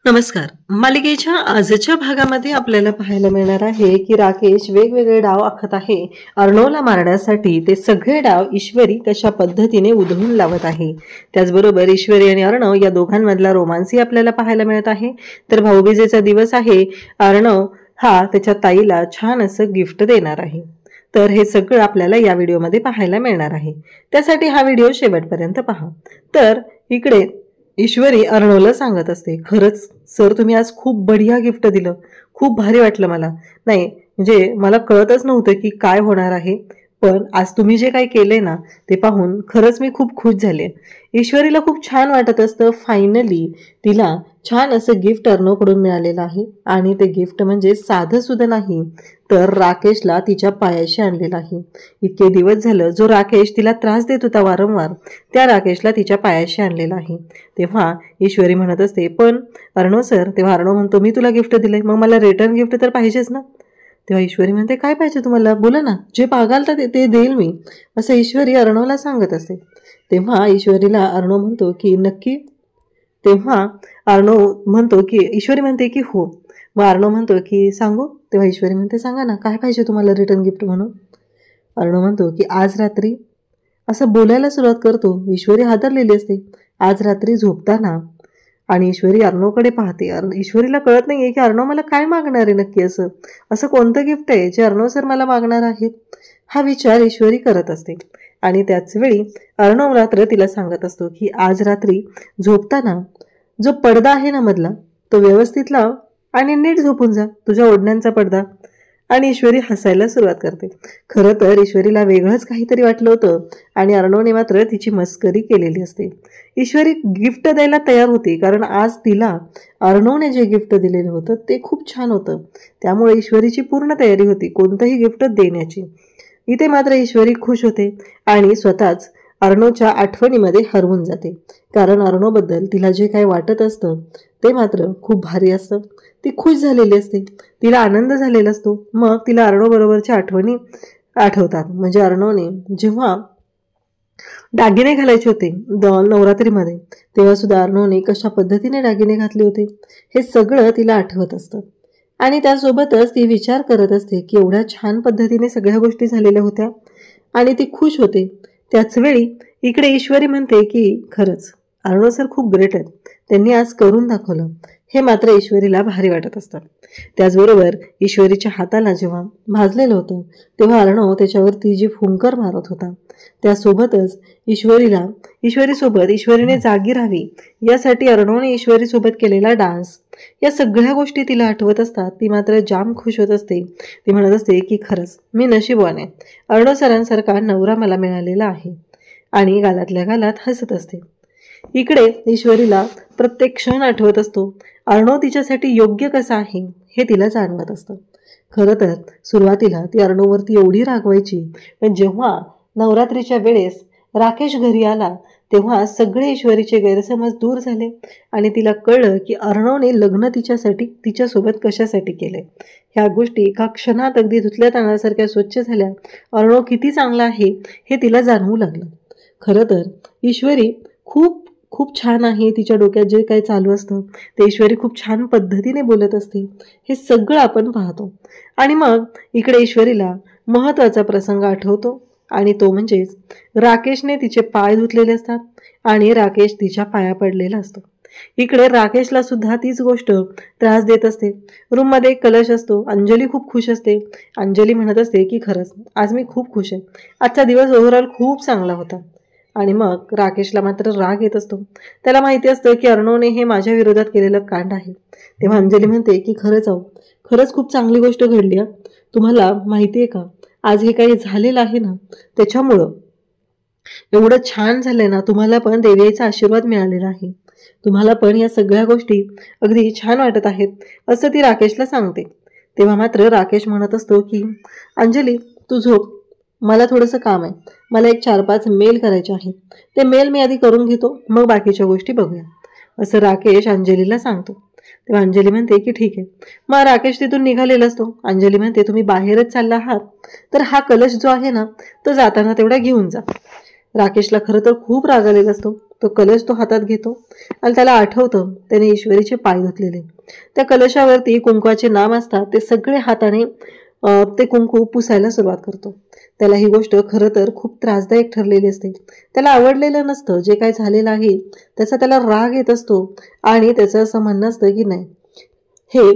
नमस्कार. मालिकेच्या आजच्या भागामध्ये आपल्याला पाहायला मिळणार आहे की राकेश वेगवेगळे डाव आखत आहे. अर्णवला मारण्यासाठी ते सगळे डाव ईश्वरी कशा पद्धतीने उधळून लावत आहे. त्याचबरोबर ईश्वरी आणि अर्णव या दोघांमधला रोमांसही आपल्याला पाहायला मिळत आहे. तर भाऊबीजेचा दिवस आहे. अर्णव हा त्याच्या ताईला छान असं गिफ्ट देणार आहे. तर हे सगळं आपल्याला या व्हिडिओमध्ये पाहायला मिळणार आहे. त्यासाठी हा व्हिडिओ शेवटपर्यंत पहा. तर इकडे ईश्वरी अर्णवला सांगत असते, खरंच सर तुम्ही आज खूप बढिया गिफ्ट दिलं, खूप भारी वाटलं मला. नाही म्हणजे मला कळतच नव्हतं की काय होणार आहे, पण आज तुम्ही जे काही केले ना ते पाहून खरंच मी खूप खुश झाले. ईश्वरीला खूप छान वाटत असतं. फायनली तिला छान असं गिफ्ट अर्णवकडून मिळालेलं आहे. आणि ते गिफ्ट म्हणजे साधं सुद्धा नाही, तर राकेशला तिच्या पायाशी आणलेलं आहे. इतके दिवस झालं जो राकेश तिला त्रास देत होता वारंवार, त्या राकेशला तिच्या पायाशी आणलेला आहे. तेव्हा ईश्वरी म्हणत असते, पण अर्णव सर, तेव्हा अर्णव म्हणतो, मी तुला गिफ्ट दिलंय, मग मला रिटर्न गिफ्ट तर पाहिजेच ना. तेव्हा ईश्वरी म्हणते, काय पाहिजे तुम्हाला, बोला ना, जे मागाल तर ते देईल मी, असं ईश्वरी अर्णवला सांगत असते. तेव्हा ईश्वरीला अर्णव म्हणतो की नक्की. तेव्हा अर्णव म्हणतो की ईश्वरी म्हणते की हो. मग अर्णव म्हणतो की सांगू. तेव्हा ईश्वरी म्हणते, सांगा ना काय पाहिजे तुम्हाला रिटर्न गिफ्ट म्हणून. अर्णव म्हणतो की आज रात्री, असं बोलायला सुरुवात करतो. ईश्वरी हादरलेली असते. आज रात्री झोपताना. आणि ईश्वरी अर्णवकडे पाहते. ईश्वरीला कळत नाहीये की अर्णव मला काय मागणार आहे नक्की. असं असं कोणतं गिफ्ट आहे जे अर्णव सर मला मागणार आहेत, हा विचार ईश्वरी करत असते. आणि त्याच वेळी अर्णव रात्र तिला सांगत असतो की आज रात्री झोपताना जो पडदा आहे ना मधला, तो व्यवस्थित लाव आणि नीट झोपून जा, तुझ्या ओढण्यांचा पडदा. आणि ईश्वरी हसायला सुरुवात करते. खरं तर ईश्वरीला वेगळंच काहीतरी वाटलं होतं आणि अर्णवने मात्र तिची मस्करी केलेली असते. ईश्वरी गिफ्ट द्यायला तयार होती, कारण आज तिला अर्णवने जे गिफ्ट दिलेलं होतं ते खूप छान होतं. त्यामुळे ईश्वरीची पूर्ण तयारी होती कोणतंही गिफ्ट देण्याची. इथे मात्र ईश्वरी खुश होते आणि स्वतःच अर्णवच्या आठवणीमध्ये हरवून जाते. कारण अर्णवबद्दल तिला जे काही वाटत असतं ते मात्र खूप भारी असतं. ती खुश झालेली असते, तिला आनंद झालेला असतो. मग तिला अर्णवबरोबरच्या आठवणी आठवतात. म्हणजे अर्णवने जेव्हा दागिने घालायचे होते नवरात्रीमध्ये, तेव्हा सुद्धा अर्णवने कशा पद्धतीने दागिने घातले होते हे सगळं तिला आठवत असतं. आणि त्यासोबतच ती विचार करत असते की एवढ्या छान पद्धतीने सगळ्या गोष्टी झालेल्या होत्या आणि ती खुश होते. त्याच वेळी इकडे ईश्वरी म्हणते की खरंच अर्णव सर खूप ग्रेट आहेत, त्यांनी आज करून दाखवलं. हे मात्र ईश्वरीला भारी वाटत असतं. त्याचबरोबर ईश्वरीच्या हाताला जेव्हा भाजलेलं होतं तेव्हा अर्णव त्याच्यावरती जी फुंकर मारत होता, त्यासोबतच ईश्वरीसोबत ईश्वरीने जागी राहावी यासाठी अर्णवने ईश्वरीसोबत केलेला डान्स, या सगळ्या गोष्टी तिला आठवत असतात. ती मात्र जाम खुश होत असते. ती म्हणत असते की खरंच मी नशीबवान आहे, अर्णव सरांसारखा नवरा मला मिळालेला आहे. आणि गालातल्या गालात हसत असते. इकडे ईश्वरीला प्रत्येक क्षण आठवत असतो. अर्णव तिच्यासाठी योग्य कसा आहे हे तिला जाणवत असतं. खरं तर सुरुवातीला ती अर्णववरती एवढी रागवायची, पण जेव्हा नवरात्रीच्या वेळेस राकेश घरी आला तेव्हा सगळे ईश्वरीचे गैरसमज दूर झाले आणि तिला कळलं की अर्णवने लग्न तिच्यासोबत कशासाठी केलंय. ह्या गोष्टी एका क्षणात अगदी धुतल्या तांदळासारख्या स्वच्छ झाल्या. अर्णव किती चांगला आहे हे तिला जाणवू लागलं. खरं तर ईश्वरी खूप खूप छान आहे. तिच्या डोक्यात जे काही चालू असतं ते ईश्वरी खूप छान पद्धतीने बोलत असते. हे सगळं आपण पाहतो. आणि मग इकडे ईश्वरीला महत्त्वाचा प्रसंग आठवतो आणि तो म्हणजेच राकेशने तिचे पाय धुतलेले असतात आणि राकेश तिच्या पाया पडलेला असतो. इकडे राकेशला सुद्धा तीच गोष्ट त्रास देत असते. रूममध्ये एक कलश असतो. अंजली खूप खुश असते. अंजली म्हणत असते की खरंच आज मी खूप खुश आहे, आजचा दिवस ओव्हरऑल खूप चांगला होता. आणि मग राकेशला मात्र राग येत असतो. त्याला माहिती असतं की अर्णवने हे माझ्या विरोधात केलेलं कांड आहे. तेव्हा अंजली म्हणते की खरंच खूप चांगली गोष्ट घडली आहे. तुम्हाला माहिती आहे का, आज हे काही झालेलं आहे ना त्याच्यामुळं एवढं छान झालंय ना, तुम्हाला पण देवीचा आशीर्वाद मिळालेला आहे, तुम्हाला पण या सगळ्या गोष्टी अगदी छान वाटत आहेत, असं ती राकेशला सांगते. तेव्हा मात्र राकेश म्हणत असतो की अंजली तू झोप, मला थोडंसं काम आहे, मला एक 4-5 मेल करायचे आहेत, ते मेल मी आधी करून घेतो, मग बाकीच्या गोष्टी बघूया, असं राकेश अंजलीला सांगतो. तेव्हा अंजली म्हणते की ठीक आहे. मग राकेश तिथून निघालेला असतो. अंजली म्हणते तुम्ही बाहेरच चालला आहात तर हा कलश जो आहे ना तो जाताना तेवढा घेऊन जा. राकेशला खरं तर खूप राग आलेला असतो. तो कलश तो हातात घेतो आणि त्याला आठवतं त्याने ईश्वरीचे पाय धुतलेले. त्या कलशावरती कुंकवाचे नाम असतात, ते सगळे हाताने ते कुंकू पुसायला सुरुवात करतो. त्याला ही गोष्ट खरं तर खूप त्रासदायक ठरलेली असते. त्याला आवडलेलं नसतं जे काय झालेलं आहे, त्याचा त्याला राग येत असतो आणि त्याचं असं म्हणणं असतं की नाही, हे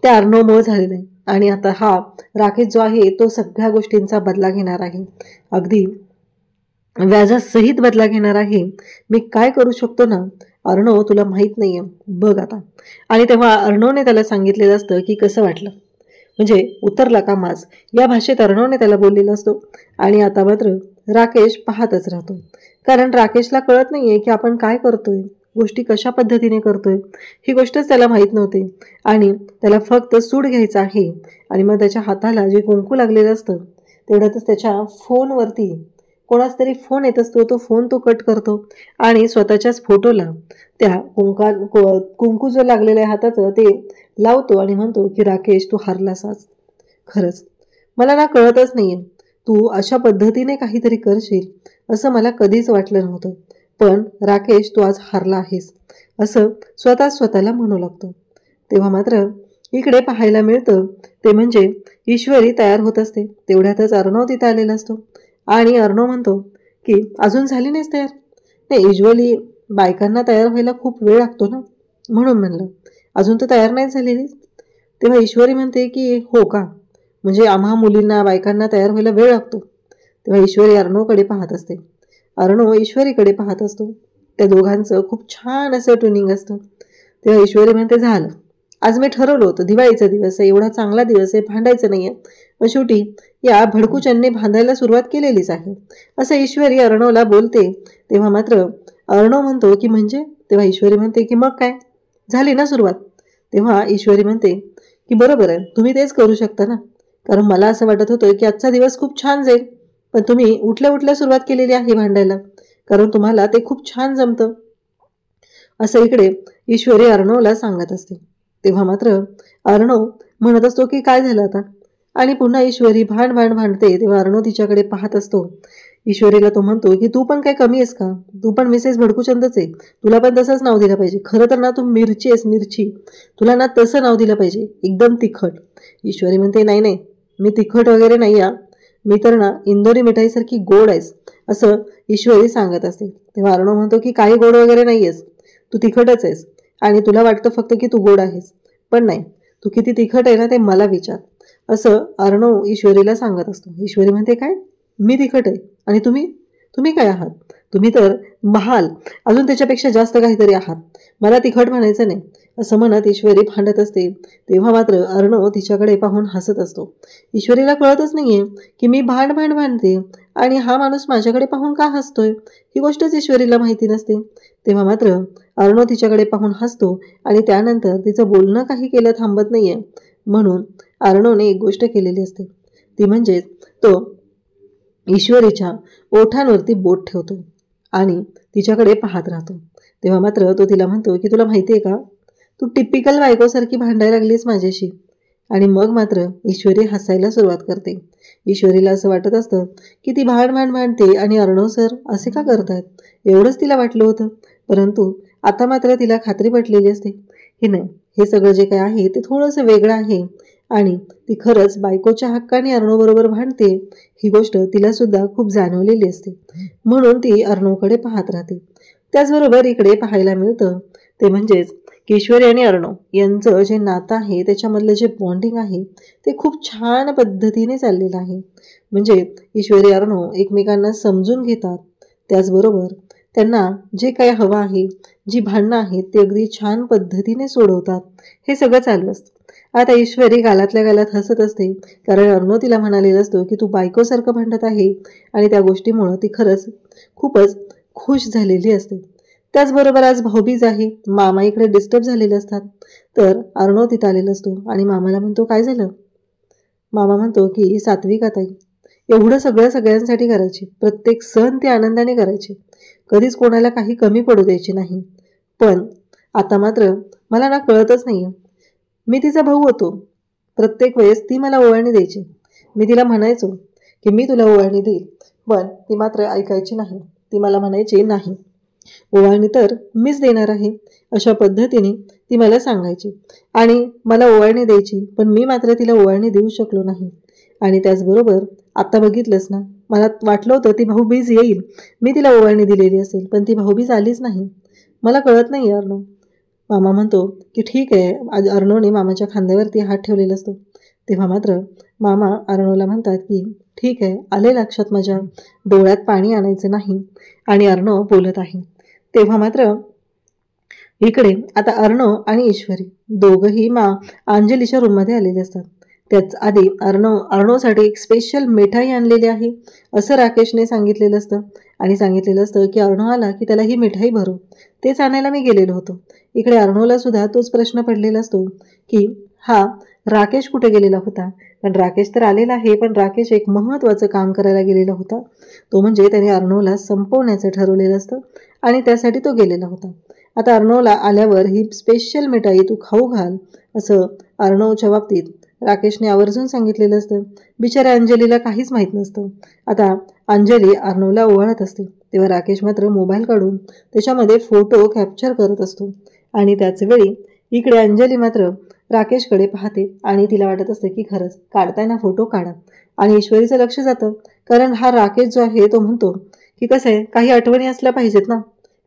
त्या अर्णवमुळे झालेलं आहे आणि आता हा राकेश जो आहे तो सगळ्या गोष्टींचा बदला घेणार आहे, अगदी व्याजासहित बदला घेणार आहे. मी काय करू शकतो ना अर्णव, तुला माहित नाहीये, बघ आता. आणि तेव्हा अर्णवने त्याला सांगितलेलं असतं की कसं वाटलं, म्हणजे उतरला का माज, या भाषेत अर्णवने त्याला बोललेलं असतो. आणि आता मात्र राकेश पाहतच राहतो, कारण राकेशला कळत नाहीये की आपण काय करतोय, गोष्टी कशा पद्धतीने करतोय, ही गोष्टच त्याला माहीत नव्हती. आणि त्याला फक्त सूड घ्यायचा आहे. आणि मग त्याच्या हाताला जे कुंकू लागलेलं असतं तेवढ्यातच त्याच्या फोनवरती कोणाचा तरी फोन येत असतो. तो फोन तो कट करतो आणि स्वतःच्याच फोटोला त्या कुंकू जो लागलेला आहे हाताचं ते लावतो आणि म्हणतो की राकेश, तू हारलास आज. खरंच मला ना कळतच नाहीये, तू अशा पद्धतीने काहीतरी करशील असं मला कधीच वाटलं नव्हतं. पण राकेश, तू आज हारला आहेस, असं स्वतःला म्हणू लागतो. तेव्हा मात्र इकडे पाहायला मिळतं ते म्हणजे ईश्वरी तयार होत असते. तेवढ्यातच अर्णव तिथं आलेला असतो आणि अर्णव म्हणतो की अजून झाली नाहीस तयार? नाही, युजली बायकांना तयार व्हायला खूप वेळ लागतो ना, म्हणून म्हणलं अजून तर तयार नाही झालेली. तेव्हा ईश्वरी म्हणते की हो का, म्हणजे आम्हा मुलींना बायकांना तयार व्हायला वेळ लागतो. तेव्हा ईश्वरी अर्णवकडे पाहत असते, अर्णव ईश्वरीकडे पाहत असतो. त्या दोघांचं खूप छान असं ट्युनिंग असतं. तेव्हा ईश्वरी म्हणते झालं, आज मी ठरवलं होतं, दिवाळीचा दिवस आहे, एवढा चांगला दिवस आहे, भांडायचं नाहीये, पण शेवटी या भडकूचंने भांडायला सुरुवात केलेलीच आहे, असं ईश्वरी अर्णवला बोलते. तेव्हा मात्र अर्णव म्हणतो की म्हणजे? तेव्हा ईश्वरी म्हणते की मग काय, झाली ना सुरुवात. तेव्हा ईश्वरी म्हणते की बरोबर आहे, तुम्ही तेच करू शकता ना, कारण मला असं वाटत होतं की आजचा दिवस खूप छान जाईल, पण तुम्ही उठल्या उठल्या सुरुवात केलेली आहे भांडायला, कारण तुम्हाला ते खूप छान जमतं, असं इकडे ईश्वरी अर्णवला सांगत असते. तेव्हा मात्र अर्णव म्हणत असतो की काय झालं आता, आणि पुन्हा ईश्वरी भांडते. तेव्हा अर्णव तिच्याकडे पाहत असतो. ईश्वरीला तो म्हणतो की तू पण काय कमी आहेस का, तू पण मिसेस भडकूचंदच आहे, तुला पण तसंच नाव दिलं पाहिजे. खरं तर ना तू मिरची आहेस, मिरची, तुला ना तसं नाव दिलं पाहिजे, एकदम तिखट. ईश्वरी म्हणते नाही नाही, मी तिखट वगैरे नाही या, मी तर ना इंदोरी मिठाईसारखी गोड आहेस, असं ईश्वरी सांगत असते. तेव्हा अर्णव म्हणतो की काही गोड वगैरे नाही आहेस, तू तिखटच आहेस आणि तुला वाटतं फक्त की तू गोड आहेस, पण नाही, तू किती तिखट आहे ना ते मला विचार, असं अर्णव ईश्वरीला सांगत असतो. ईश्वरी म्हणते काय, मी तिखट आहे आणि तुम्ही तुम्ही काय आहात, तुम्ही तर महाल, अजून त्याच्यापेक्षा जास्त काहीतरी आहात, मला तिखट म्हणायचं नाही, असं म्हणत ईश्वरी भांडत असते. तेव्हा मात्र अर्णव तिच्याकडे पाहून हसत असतो. ईश्वरीला कळतच नाहीये की मी भांडते आणि हा माणूस माझ्याकडे पाहून का हसतोय, ही गोष्टच ईश्वरीला माहिती नसते. तेव्हा मात्र अर्णव तिच्याकडे पाहून हसतो आणि त्यानंतर तिचं बोलणं काही केलं थांबत नाहीये, म्हणून अर्णवने एक गोष्ट केलेली असते, ती म्हणजे तो ईश्वरीच्या ओठांवरती बोट ठेवतो आणि तिच्याकडे पाहत राहतो. तेव्हा मात्र तो तिला म्हणतो की तुला माहिती आहे का, तू टिपिकल बायकोसारखी भांडायला लागलीस माझ्याशी. आणि मग मात्र ईश्वरी हसायला सुरुवात करते. ईश्वरीला असं वाटत असतं की ती भांडते आणि अर्णव सर असे का करतायत, एवढंच तिला वाटलं होतं. परंतु आता मात्र तिला खात्री पटलेली असते की नाही, हे सगळं जे काय आहे ते थोडंसं वेगळं आहे आणि ती खरंच बायकोच्या हक्काने अर्णवबरोबर भांडते, ही गोष्ट तिला सुद्धा खूप जाणवलेली असते, म्हणून ती अर्णवकडे पाहत राहते. त्याचबरोबर इकडे पाहायला मिळतं ते म्हणजेच ईश्वरी आणि अर्णव यांचं जे नातं आहे त्याच्यामधलं जे बॉन्डिंग आहे ते खूप छान पद्धतीने चाललेलं आहे. म्हणजे ईश्वरी अर्णव एकमेकांना समजून घेतात, त्याचबरोबर त्यांना जे काय हवं आहे, जी भांडणं आहेत ते अगदी छान पद्धतीने सोडवतात, हे सगळं चालू असतं. आता ईश्वरी गालातल्या गालात हसत असते, कारण अर्णव तिला म्हणालेलं असतो की तू बायकोसारखं भांडत आहे आणि त्या गोष्टीमुळं ती खरंच खूपच खुश झालेली असते. त्याचबरोबर आज भाऊबीज आहे, मामा इकडे डिस्टर्ब झालेले असतात, तर अर्णव तिथं आलेला असतो आणि मामाला म्हणतो काय झालं. मामा म्हणतो की सात्विका ताई, एवढं सगळं सगळ्यांसाठी करायचे, प्रत्येक सण ते आनंदाने करायचे, कधीच कोणाला काही कमी पडू द्यायची नाही, पण आता मात्र मला ना कळतच नाहीये, मी तिचा भाऊ होतो, प्रत्येक वेळेस ती मला ओवाळणी द्यायची, मी तिला म्हणायचो की मी तुला ओवाळणी देईल, पण ती मात्र ऐकायची नाही. ती मला म्हणायची, नाही, ओवाळणी तर मीच देणार आहे, अशा पद्धतीने ती मला सांगायची आणि मला ओवाळणी द्यायची. पण मी मात्र तिला ओवाळणी देऊ शकलो नाही. आणि त्याचबरोबर आता बघितलंस ना, मला वाटलं होतं ती भाऊबीज येईल, मी तिला ओवाळणी दिलेली असेल, पण ती भाऊबीज आलीच नाही. मला कळत नाही अर्णव. मामा म्हणतो की ठीक आहे. आज अर्णवने मामाच्या खांद्यावरती हात ठेवलेला असतो. तेव्हा मात्र मामा अर्णवला म्हणतात की ठीक आहे, आले लक्षात, माझ्या डोळ्यात पाणी आणायचं नाही. आणि अर्णव बोलत आहे. तेव्हा मात्र इकडे आता अर्णव आणि ईश्वरी दोघंही अंजलीच्या रूममध्ये आलेले असतात. त्याच आधी अर्णवसाठी एक स्पेशल मिठाई आणलेली आहे असं राकेशने सांगितलेलं असतं. आणि सांगितलेलं असतं की अर्णव आला की त्याला ही मिठाई भरू. तेच आणायला मी गेलेलो होतो. इकडे अर्णवला सुद्धा तोच प्रश्न पडलेला असतो की हा राकेश कुठे गेलेला होता. पण राकेश तर आलेला आहे, पण राकेश एक महत्त्वाचं काम करायला गेलेला होता. तो म्हणजे त्याने अर्णवला संपवण्याचं ठरवलेलं असतं आणि त्यासाठी तो गेलेला होता. आता अर्णवला आल्यावर ही स्पेशल मिठाई तू खाऊ घाल असं अर्णवच्या बाबतीत राकेशने आवर्जून सांगितलेलं असतं. बिचाऱ्या अंजलीला काहीच माहीत नसतं. आता अंजली अर्णवला ओवाळत असते तेव्हा राकेश मात्र मोबाईल काढून त्याच्यामध्ये फोटो कॅप्चर करत असतो. आणि त्याचवेळी इकडे अंजली मात्र राकेशकडे पाहते आणि तिला वाटत असते की खरंच काढताय ना फोटो, काढा. आणि ईश्वरीचं लक्ष जातं, कारण हा राकेश जो आहे तो म्हणतो की कसं आहे, काही आठवणी असल्या पाहिजेत ना.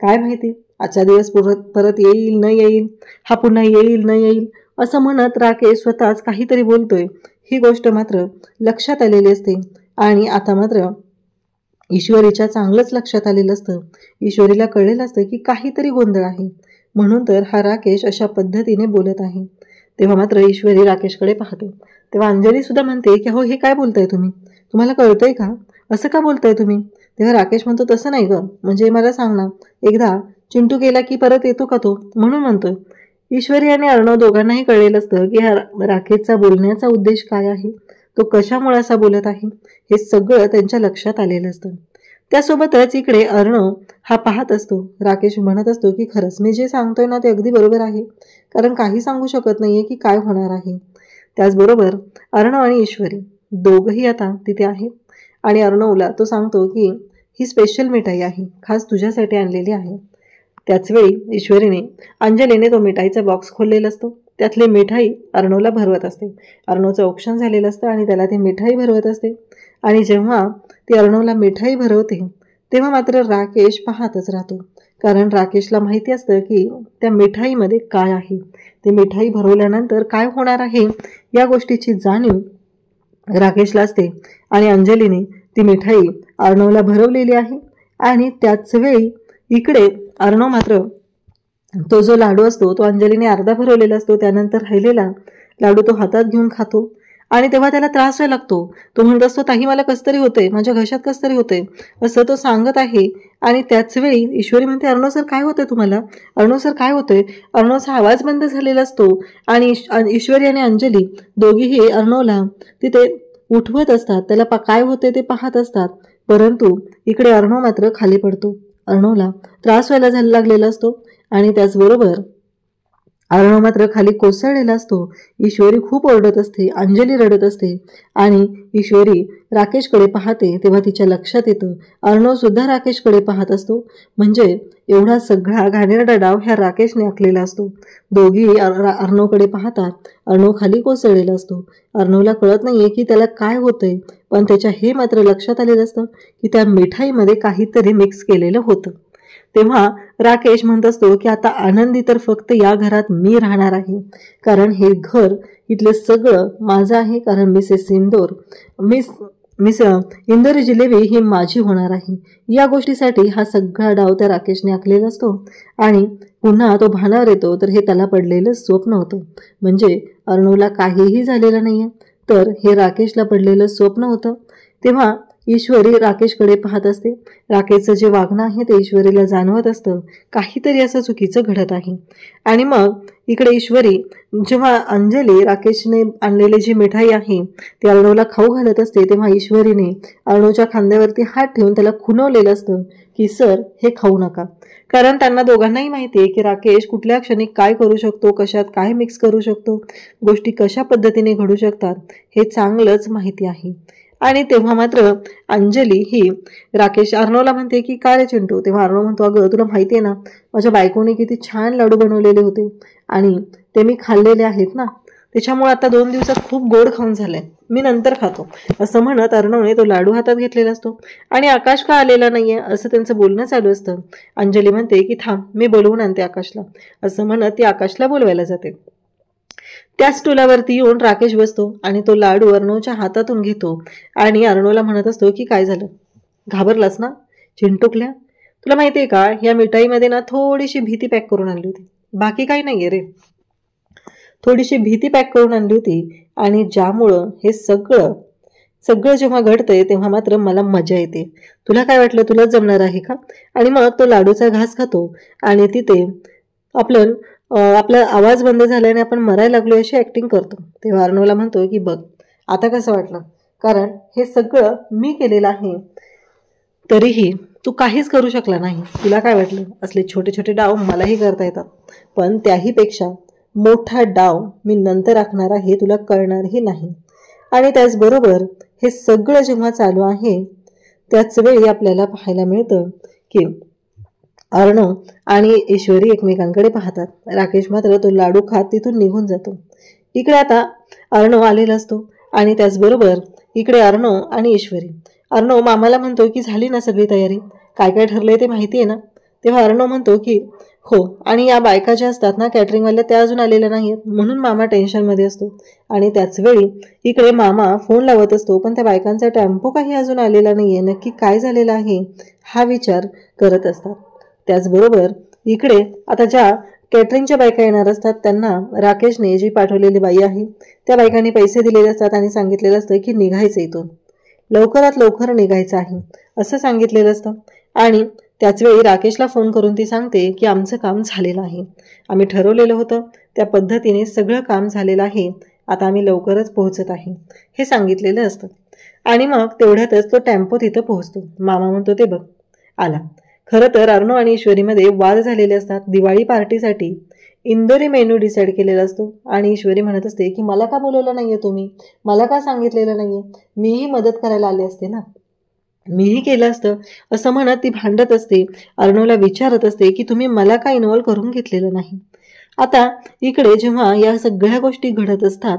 काय माहिती आजचा दिवस परत येईल न येईल, हा पुन्हा येईल न येईल असं म्हणत राकेश स्वतःच काहीतरी बोलतोय. ही गोष्ट मात्र लक्षात आलेली असते. आणि आता मात्र ईश्वरीच्या चांगलंच लक्षात आलेलं असतं. ईश्वरीला कळलेलं असतं की काहीतरी गोंधळ आहे, म्हणून तर हा राकेश अशा पद्धतीने बोलत आहे. तेव्हा मात्र ईश्वरी राकेशकडे पाहते. तेव्हा अंजली सुद्धा म्हणते की हो, हे काय बोलताय तुम्ही, तुम्हाला कळतंय का, असं का बोलताय तुम्ही. तेव्हा राकेश म्हणतो तसं नाही गं, म्हणजे मला सांग ना, एकदा चिंटू गेला की परत येतो का तो, म्हणून म्हणतोय. ईश्वरी आणि अर्णव दोघांनाही कळलेलं असतं की हा राकेशचा बोलण्याचा उद्देश काय आहे, तो कशामुळे असा बोलत आहे, हे सगळं त्यांच्या लक्षात आलेलं असतं. त्यासोबतच इकडे अर्णव हा पाहत असतो. राकेश म्हणत असतो की खरंच मी जे सांगतोय ना ते अगदी बरोबर आहे, कारण काही सांगू शकत नाहीये की काय होणार आहे. त्याचबरोबर अर्णव आणि ईश्वरी दोघंही आता तिथे आहेत. आणि अर्णवला तो सांगतो की ही स्पेशल मिठाई आहे, खास तुझ्यासाठी आणलेली आहे. त्याचवेळी ईश्वरीने अंजलीने तो मिठाईचा बॉक्स खोललेला असतो. त्यातली मिठाई अर्णवला भरवत असते. अर्णवचं औक्षण झालेलं असतं आणि त्याला ती मिठाई भरवत असते. आणि जेव्हा ती अर्णवला मिठाई भरवते तेव्हा मात्र राकेश पाहतच राहतो, कारण राकेशला माहिती असतं की त्या मिठाईमध्ये काय आहे, ते मिठाई भरवल्यानंतर काय होणार आहे या गोष्टीची जाणीव राकेशला असते. आणि अंजलीने ती मिठाई अर्णवला भरवलेली आहे. आणि त्याच वेळी इकडे अर्णव मात्र तो जो लाडू असतो तो अंजलीने अर्धा भरवलेला असतो, त्यानंतर राहिलेला लाडू तो हातात घेऊन खातो. आणि तेव्हा त्याला त्रास व्हायला लागतो. तो म्हणत असतो ताही मला कसतरी होतंय, माझ्या घशात कसतरी होतंय, असं तो सांगत आहे. आणि त्याच वेळी ईश्वरी म्हणते अर्णव सर काय होतंय तुम्हाला, अर्णव सर काय होतंय. अर्णवचा आवाज बंद झालेला असतो आणि ईश्वरी आणि अंजली दोघीही अर्णवला तिथे उठवत असतात, त्याला काय होते ते पाहत असतात. परंतु इकडे अर्णव मात्र खाली पडतो. अर्णवला त्रास व्हायला लागलेला असतो आणि त्याचबरोबर अर्णव मात्र खाली कोसळलेला असतो. ईश्वरी खूप ओरडत असते, अंजली रडत असते. आणि ईश्वरी राकेशकडे पाहते तेव्हा तिच्या लक्षात येतं अर्णव सुद्धा राकेशकडे पाहत असतो. म्हणजे एवढा सगळा घाणेरडा डाव ह्या राकेशने आखलेला असतो. दोघी अर्णवकडे पाहतात. अर्णव खाली कोसळलेला असतो. अर्णवला कळत नाहीये की त्याला काय होतंय, पण त्याच्या हे मात्र लक्षात आलेलं असतं की त्या मिठाईमध्ये काहीतरी मिक्स केलेलं होतं. तेव्हा राकेश म्हणत असतो की आता आनंदी तर फक्त या घरात मी राहणार आहे, कारण हे घर इथलं सगळं माझं आहे, कारण मिस इंदोरी जिलेबी ही माझी होणार आहे. या गोष्टीसाठी हा सगळा डाव त्या राकेशने आखलेला असतो. आणि पुन्हा तो भानावर येतो तर हे त्याला पडलेलं स्वप्न होतं. म्हणजे अर्णवला काहीही झालेलं नाहीये, तर हे राकेशला पडलेलं स्वप्न होतं. तेव्हा ईश्वरी राकेशकडे पाहत असते. राकेशचं जे वागणं आहे ते ईश्वरीला जाणवत असतं, काहीतरी असं चुकीचं घडत आहे. आणि मग इकडे ईश्वरी जेव्हा अंजली राकेशने आणलेली जी मिठाई आहे ती अर्णवला खाऊ घालत असते तेव्हा ईश्वरीने अर्णवच्या खांद्यावरती हात ठेवून त्याला खुणवलेलं असतं की सर हे खाऊ नका, कारण त्यांना दोघांनाही माहिती आहे की राकेश कुठल्या क्षणी काय करू शकतो, कशात काय मिक्स करू शकतो, गोष्टी कशा पद्धतीने घडू शकतात हे चांगलंच माहिती आहे. आणि तेव्हा मात्र अंजली ही राकेश अर्णवला म्हणते की काय रे चिंटू. तेव्हा अर्णव म्हणतो अगं तुला माहिती आहे ना माझ्या बायकोने किती छान लाडू बनवलेले होते आणि ते मी खाल्लेले आहेत ना, त्याच्यामुळे आता 2 दिवसात खूप गोड खाऊन झालंय, मी नंतर खातो असं म्हणत अर्णवने तो लाडू हातात घेतलेला असतो. आणि आकाश का आलेला नाहीये असं त्यांचं बोलणं चालू असतं. अंजली म्हणते की थांब मी बोलवून आणते आकाशला असं म्हणत ती आकाशला बोलवायला जाते. त्या स्टूलावरती येऊन राकेश बसतो आणि तो लाडू अर्णवच्या हातातून घेतो आणि अर्णवला म्हणत असतो की काय झालं, घाबरलास ना चिंटुकल्या. तुला माहितीये का या मिठाईमध्ये ना थोडीशी भीती पॅक करून आणली होती, बाकी काही नाहीये रे, थोडीशी भीती पॅक करून आणली होती. आणि ज्यामुळं हे सगळं जेव्हा घडतंय तेव्हा मात्र मला मजा येते. तुला काय वाटलं तुला जमणार आहे का. आणि मग तो लाडूचा घास खातो आणि तिथे आपला आवाज बंद झाल्याने आपण मरायला लागलो अशी ऍक्टिंग करतो. तेव्हा अर्णवला म्हणतो की बघ आता कसं वाटलं, कारण हे सगळं मी केलेलं आहे तरीही तू काहीच करू शकला नाही. तुला काय वाटलं असले छोटे छोटे डाव मलाही करता येतात, पण त्याहीपेक्षा मोठा डाव मी नंतर आखणार आहे, तुला कळणारही नाही. आणि त्याचबरोबर हे सगळं जेव्हा चालू आहे त्याच वेळी आपल्याला पाहायला मिळतं की अर्णव आणि ईश्वरी एकमेकांकडे पाहतात. राकेश मात्र तो लाडू खात तिथून निघून जातो. इकडे आता अर्णव आलेला असतो आणि त्याचबरोबर इकडे अर्णव आणि ईश्वरी. अर्णव मामाला म्हणतो की झाली ना सगळी तयारी, काय काय ठरलंय ते माहिती आहे ना. तेव्हा अर्णव म्हणतो की हो, आणि या बायका ज्या असतात ना कॅटरिंगवाल्या त्या अजून आलेल्या नाहीत म्हणून मामा टेन्शनमध्ये असतो. आणि त्याच वेळी इकडे मामा फोन लावत असतो पण त्या बायकांचा टेम्पो काही अजून आलेला नाहीये, नक्की काय झालेला आहे हा विचार करत असतात. त्याचबरोबर इकडे आता ज्या कॅटरिंगच्या बायका येणार असतात त्यांना राकेशने जी पाठवलेली बाई आहे त्या बायकांनी पैसे दिलेले असतात आणि सांगितलेलं असतं की निघायचं इथून, लवकरात लवकर निघायचं आहे असं सांगितलेलं असतं. आणि त्याचवेळी राकेशला फोन करून ती सांगते की आमचं काम झालेलं आहे, आम्ही ठरवलेलं होतं त्या पद्धतीने सगळं काम झालेलं आहे, आता आम्ही लवकरच पोहोचत आहे हे सांगितलेलं असतं. आणि मग तेवढ्यातच तो टेम्पो तिथं पोहोचतो. मामा म्हणतो ते बघ आला. खरं तर अर्णव आणि ईश्वरीमध्ये वाद झालेले असतात. दिवाळी पार्टीसाठी इंदोरी मेनू डिसाईड केलेला असतो आणि ईश्वरी म्हणत असते की मला का बोलवलं नाहीये तुम्ही, मला का सांगितलेलं नाहीये, मीही मदत करायला आले असते ना, मीही केलं असतं असं म्हणत ती भांडत असते. अर्णवला विचारत असते की तुम्ही मला का इन्व्हॉल्व करून घेतलेलं नाही. आता इकडे जेव्हा या सगळ्या गोष्टी घडत असतात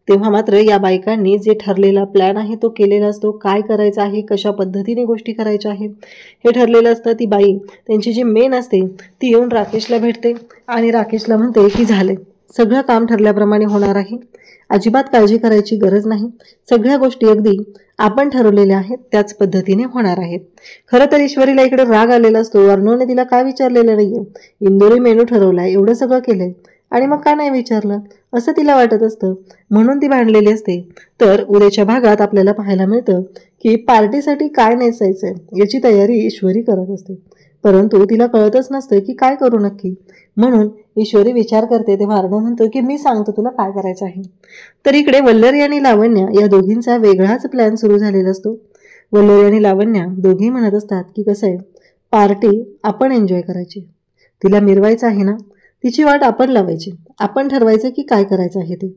तेव्हा मात्र या बायकांनी जे ठरलेला प्लॅन आहे तो केलेला असतो, काय करायचं आहे, कशा पद्धतीने गोष्टी करायच्या आहेत हे ठरलेलं असतं. ती बाई त्यांची जी मेन असते ती येऊन राकेशला भेटते आणि राकेशला म्हणते की झाले सगळं काम ठरल्याप्रमाणे होणार आहे, अजिबात काळजी करायची गरज नाही, सगळ्या गोष्टी अगदी आपण ठरवलेल्या आहेत त्याच पद्धतीने होणार आहेत. खरं तर ईश्वरीला इकडे राग आलेला असतो. अर्णवने तिला काय विचारलेलं नाहीये, इंदोरी मेनू ठरवलाय, एवढं सगळं केलंय आणि मग का नाही विचारलं असं तिला वाटत असतं, म्हणून ती भांडलेली असते. तर उद्याच्या भागात आपल्याला पाहायला मिळतं की पार्टीसाठी काय नेसायचंय याची तयारी ईश्वरी करत असते, परंतु तिला कळतच नसतं की काय करू नक्की. म्हणून ईश्वरी विचार करते तेव्हा अर्णव म्हणतो की मी सांगतो तुला काय करायचं आहे. तर इकडे वल्लरी आणि लावण्या या दोघींचा वेगळाच प्लॅन सुरू झालेला असतो. वल्लरी आणि लावण्या दोघी म्हणत असतात की कसं आहे पार्टी आपण एन्जॉय करायची, तिला मिरवायचं आहे ना, तिची वाट आपण लावायची, आपण ठरवायचं की काय करायचं आहे ते.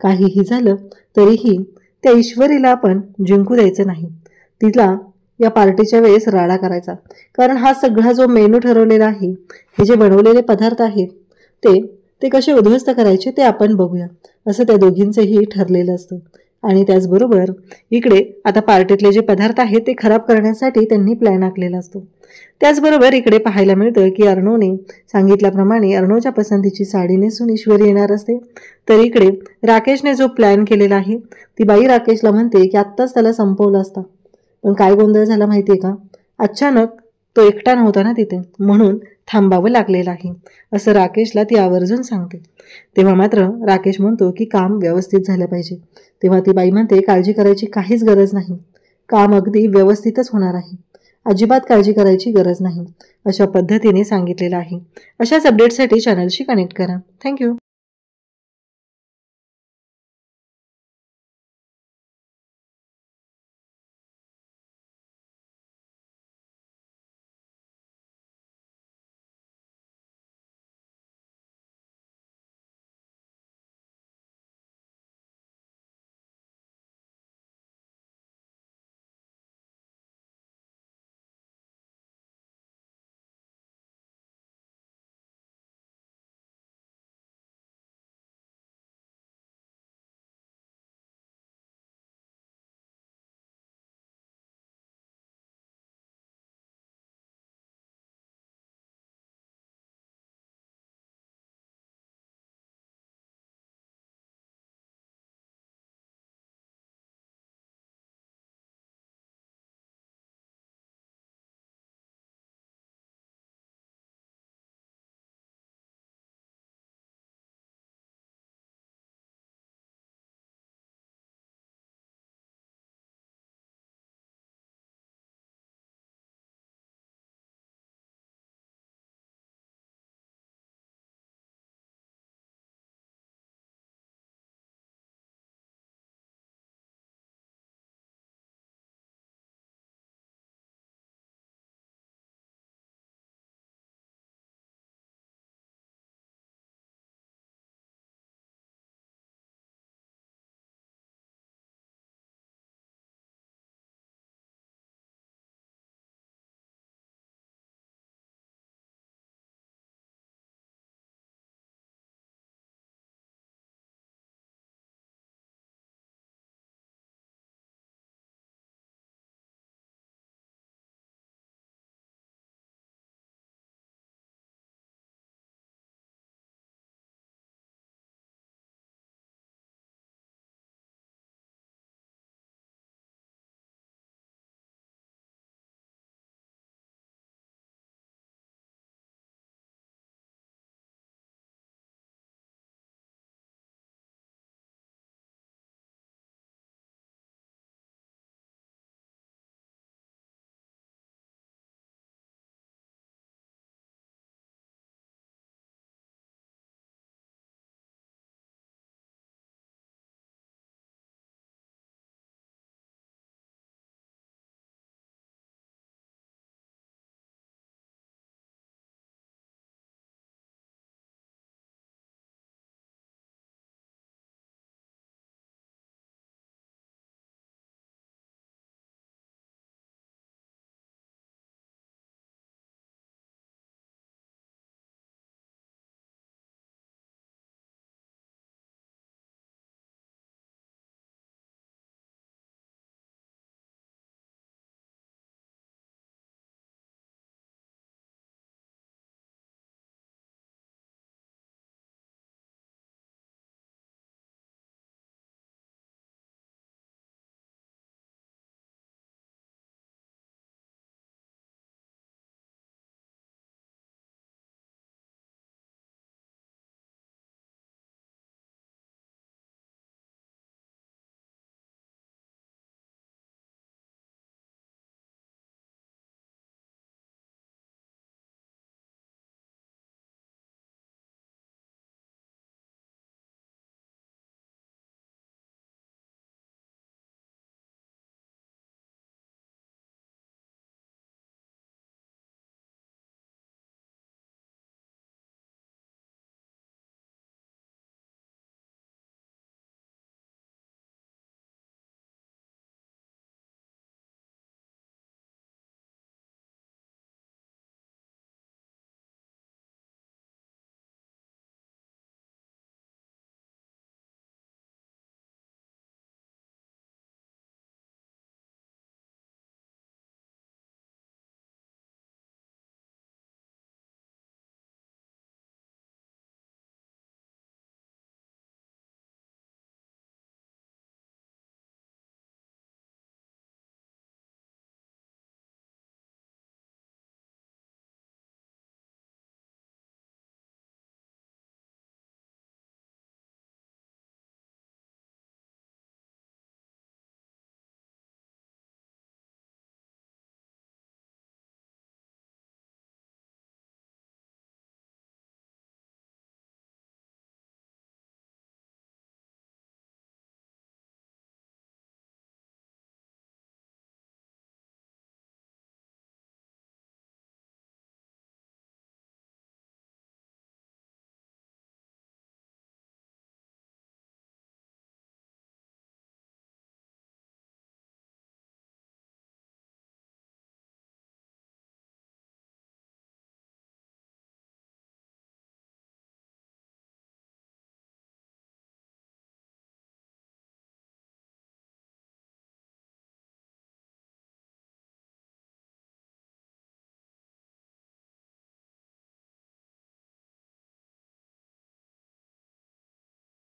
काहीही झालं तरीही त्या ईश्वरीला आपण जिंकू द्यायचं नाही, तिला या पार्टीच्या वेळेस राडा करायचा, कारण हा सगळा जो मेनू ठरवलेला आहे हे जे बनवलेले पदार्थ आहेत ते कसे उद्ध्वस्त करायचे ते आपण बघूया असं त्या दोघींचंही ठरलेलं असतं. आणि त्याचबरोबर इकडे आता पार्टीतले जे पदार्थ आहेत ते खराब करण्यासाठी त्यांनी प्लॅन आखलेला असतो. त्याचबरोबर इकडे पाहायला मिळतं की अर्णवने सांगितल्याप्रमाणे अर्णवच्या पसंतीची साडी नेसून ईश्वरी येणार असते. तर इकडे राकेशने जो प्लॅन केलेला आहे ती बाई राकेशला म्हणते की आत्ताच त्याला संपवलं असता, पण काय गोंधळ झाला माहितीये का, अचानक तो एकटा नव्हता ना तिथे म्हणून थांबावं लागलेलं आहे असं राकेशला ती आवर्जून सांगते. तेव्हा मात्र राकेश म्हणतो की काम व्यवस्थित झालं पाहिजे. तेव्हा ती बाई म्हणते काळजी करायची काहीच गरज नाही, काम अगदी व्यवस्थितच होणार आहे, अजिबात काळजी करायची गरज नाही अशा पद्धतीने सांगितलेलं आहे. अशाच अपडेटसाठी चॅनलशी कनेक्ट करा. थँक्यू.